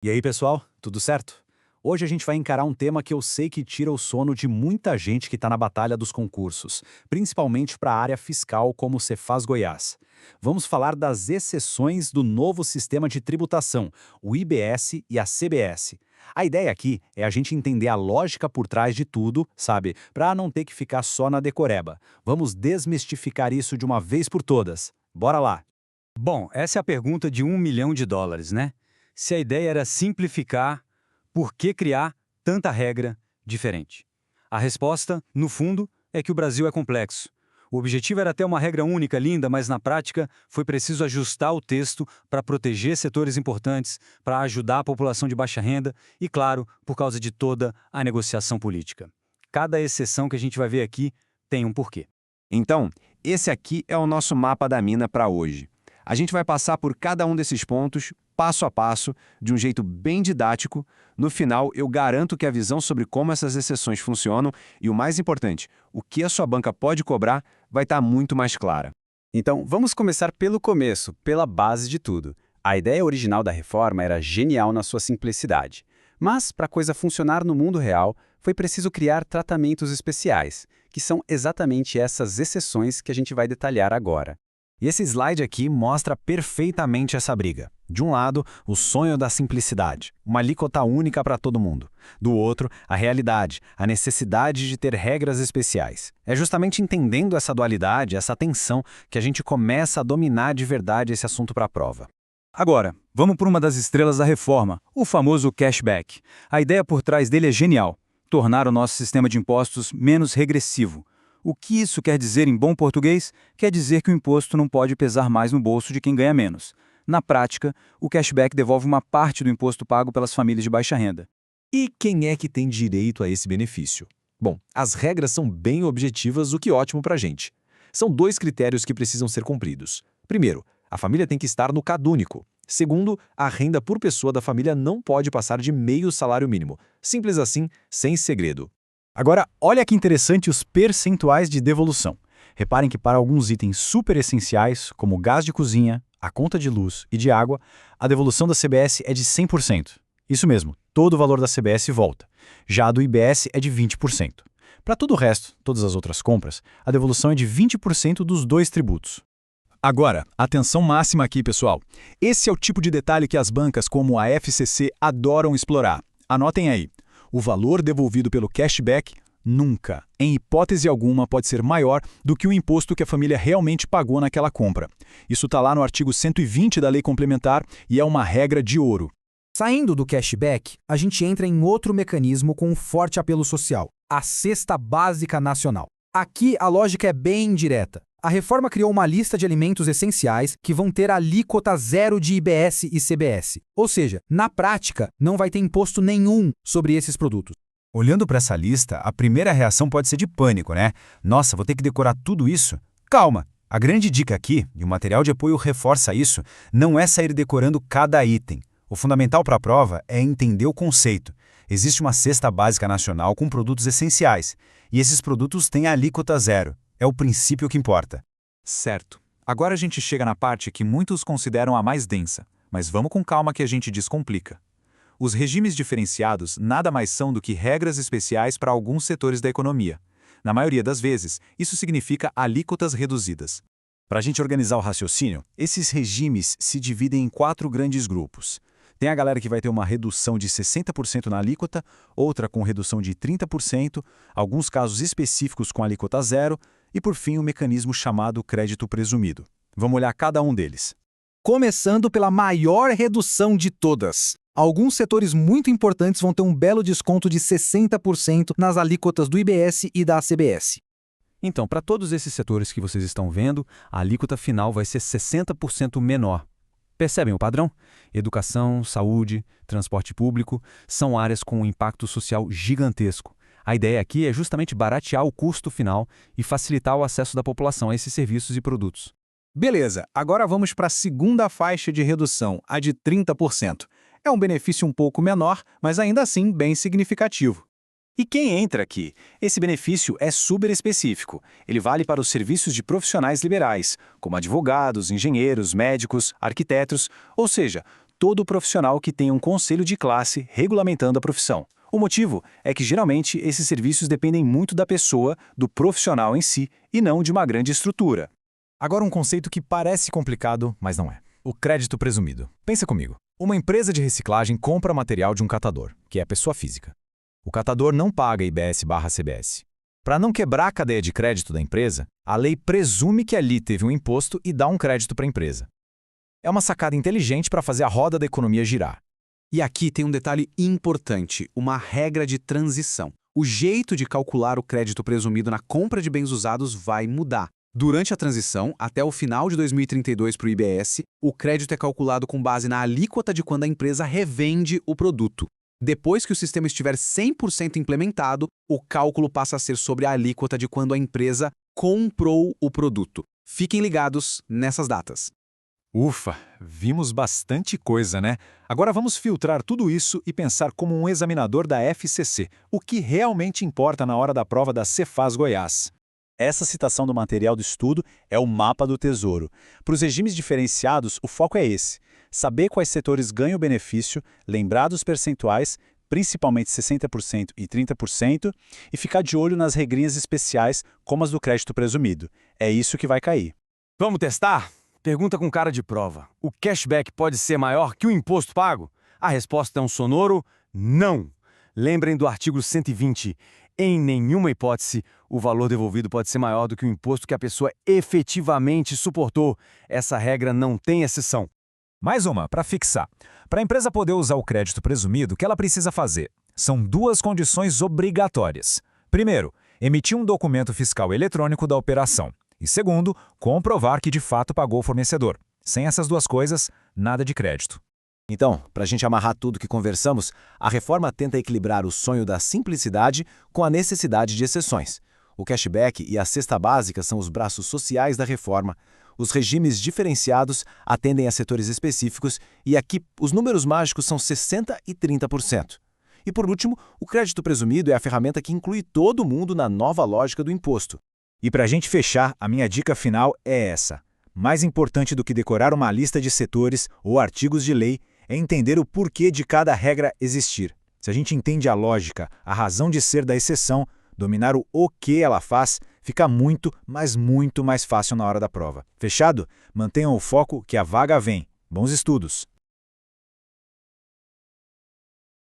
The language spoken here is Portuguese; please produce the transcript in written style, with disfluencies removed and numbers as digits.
E aí, pessoal, tudo certo? Hoje a gente vai encarar um tema que eu sei que tira o sono de muita gente que está na batalha dos concursos, principalmente para a área fiscal como o Cefaz Goiás. Vamos falar das exceções do novo sistema de tributação, o IBS e a CBS. A ideia aqui é a gente entender a lógica por trás de tudo, sabe? Para não ter que ficar só na decoreba. Vamos desmistificar isso de uma vez por todas. Bora lá! Bom, essa é a pergunta de US$ 1 milhão, né? Se a ideia era simplificar, por que criar tanta regra diferente? A resposta, no fundo, é que o Brasil é complexo. O objetivo era ter uma regra única, linda, mas na prática foi preciso ajustar o texto para proteger setores importantes, para ajudar a população de baixa renda e, claro, por causa de toda a negociação política. Cada exceção que a gente vai ver aqui tem um porquê. Então, esse aqui é o nosso mapa da mina para hoje. A gente vai passar por cada um desses pontos, passo a passo, de um jeito bem didático. No final, eu garanto que a visão sobre como essas exceções funcionam e, o mais importante, o que a sua banca pode cobrar, vai estar muito mais clara. Então, vamos começar pelo começo, pela base de tudo. A ideia original da reforma era genial na sua simplicidade. Mas, para a coisa funcionar no mundo real, foi preciso criar tratamentos especiais, que são exatamente essas exceções que a gente vai detalhar agora. E esse slide aqui mostra perfeitamente essa briga. De um lado, o sonho da simplicidade, uma alíquota única para todo mundo. Do outro, a realidade, a necessidade de ter regras especiais. É justamente entendendo essa dualidade, essa tensão, que a gente começa a dominar de verdade esse assunto para a prova. Agora, vamos por uma das estrelas da reforma, o famoso cashback. A ideia por trás dele é genial: tornar o nosso sistema de impostos menos regressivo. O que isso quer dizer em bom português? Quer dizer que o imposto não pode pesar mais no bolso de quem ganha menos. Na prática, o cashback devolve uma parte do imposto pago pelas famílias de baixa renda. E quem é que tem direito a esse benefício? Bom, as regras são bem objetivas, o que é ótimo para a gente. São dois critérios que precisam ser cumpridos. Primeiro, a família tem que estar no CadÚnico. Segundo, a renda por pessoa da família não pode passar de meio salário mínimo. Simples assim, sem segredo. Agora, olha que interessante os percentuais de devolução. Reparem que para alguns itens super essenciais, como gás de cozinha, a conta de luz e de água, a devolução da CBS é de 100%. Isso mesmo, todo o valor da CBS volta. Já a do IBS é de 20%. Para todo o resto, todas as outras compras, a devolução é de 20% dos dois tributos. Agora, atenção máxima aqui, pessoal. Esse é o tipo de detalhe que as bancas como a FCC adoram explorar. Anotem aí. O valor devolvido pelo cashback nunca, em hipótese alguma, pode ser maior do que o imposto que a família realmente pagou naquela compra. Isso está lá no artigo 120 da Lei Complementar e é uma regra de ouro. Saindo do cashback, a gente entra em outro mecanismo com um forte apelo social, a Cesta Básica Nacional. Aqui a lógica é bem direta. A reforma criou uma lista de alimentos essenciais que vão ter alíquota zero de IBS e CBS. Ou seja, na prática, não vai ter imposto nenhum sobre esses produtos. Olhando para essa lista, a primeira reação pode ser de pânico, né? Nossa, vou ter que decorar tudo isso? Calma! A grande dica aqui, e o material de apoio reforça isso, não é sair decorando cada item. O fundamental para a prova é entender o conceito. Existe uma cesta básica nacional com produtos essenciais, e esses produtos têm a alíquota zero. É o princípio que importa. Certo. Agora a gente chega na parte que muitos consideram a mais densa, mas vamos com calma que a gente descomplica. Os regimes diferenciados nada mais são do que regras especiais para alguns setores da economia. Na maioria das vezes, isso significa alíquotas reduzidas. Para a gente organizar o raciocínio, esses regimes se dividem em 4 grandes grupos. Tem a galera que vai ter uma redução de 60% na alíquota, outra com redução de 30%, alguns casos específicos com alíquota zero, e por fim o mecanismo chamado crédito presumido. Vamos olhar cada um deles. Começando pela maior redução de todas. Alguns setores muito importantes vão ter um belo desconto de 60% nas alíquotas do IBS e da CBS. Então, para todos esses setores que vocês estão vendo, a alíquota final vai ser 60% menor. Percebem o padrão? Educação, saúde, transporte público são áreas com um impacto social gigantesco. A ideia aqui é justamente baratear o custo final e facilitar o acesso da população a esses serviços e produtos. Beleza, agora vamos para a segunda faixa de redução, a de 30%. É um benefício um pouco menor, mas ainda assim bem significativo. E quem entra aqui? Esse benefício é super específico. Ele vale para os serviços de profissionais liberais, como advogados, engenheiros, médicos, arquitetos, ou seja, todo profissional que tenha um conselho de classe regulamentando a profissão. O motivo é que, geralmente, esses serviços dependem muito da pessoa, do profissional em si, e não de uma grande estrutura. Agora um conceito que parece complicado, mas não é. O crédito presumido. Pensa comigo. Uma empresa de reciclagem compra material de um catador, que é a pessoa física. O catador não paga IBS/CBS. Para não quebrar a cadeia de crédito da empresa, a lei presume que ali teve um imposto e dá um crédito para a empresa. É uma sacada inteligente para fazer a roda da economia girar. E aqui tem um detalhe importante, uma regra de transição. O jeito de calcular o crédito presumido na compra de bens usados vai mudar. Durante a transição, até o final de 2032 para o IBS, o crédito é calculado com base na alíquota de quando a empresa revende o produto. Depois que o sistema estiver 100% implementado, o cálculo passa a ser sobre a alíquota de quando a empresa comprou o produto. Fiquem ligados nessas datas. Ufa, vimos bastante coisa, né? Agora vamos filtrar tudo isso e pensar como um examinador da FCC, o que realmente importa na hora da prova da Cefaz Goiás. Essa citação do material do estudo é o mapa do tesouro. Para os regimes diferenciados, o foco é esse: saber quais setores ganham benefício, lembrar dos percentuais, principalmente 60% e 30%, e ficar de olho nas regrinhas especiais, como as do crédito presumido. É isso que vai cair. Vamos testar? Pergunta com cara de prova. O cashback pode ser maior que o imposto pago? A resposta é um sonoro não. Lembrem do artigo 120. Em nenhuma hipótese, o valor devolvido pode ser maior do que o imposto que a pessoa efetivamente suportou. Essa regra não tem exceção. Mais uma, para fixar. Para a empresa poder usar o crédito presumido, o que ela precisa fazer? São duas condições obrigatórias. Primeiro, emitir um documento fiscal eletrônico da operação. E segundo, comprovar que de fato pagou o fornecedor. Sem essas duas coisas, nada de crédito. Então, para a gente amarrar tudo que conversamos, a reforma tenta equilibrar o sonho da simplicidade com a necessidade de exceções. O cashback e a cesta básica são os braços sociais da reforma. Os regimes diferenciados atendem a setores específicos e aqui os números mágicos são 60% e 30%. E por último, o crédito presumido é a ferramenta que inclui todo mundo na nova lógica do imposto. E para a gente fechar, a minha dica final é essa. Mais importante do que decorar uma lista de setores ou artigos de lei é entender o porquê de cada regra existir. Se a gente entende a lógica, a razão de ser da exceção, dominar o que ela faz, fica muito, mas muito mais fácil na hora da prova. Fechado? Mantenham o foco que a vaga vem. Bons estudos!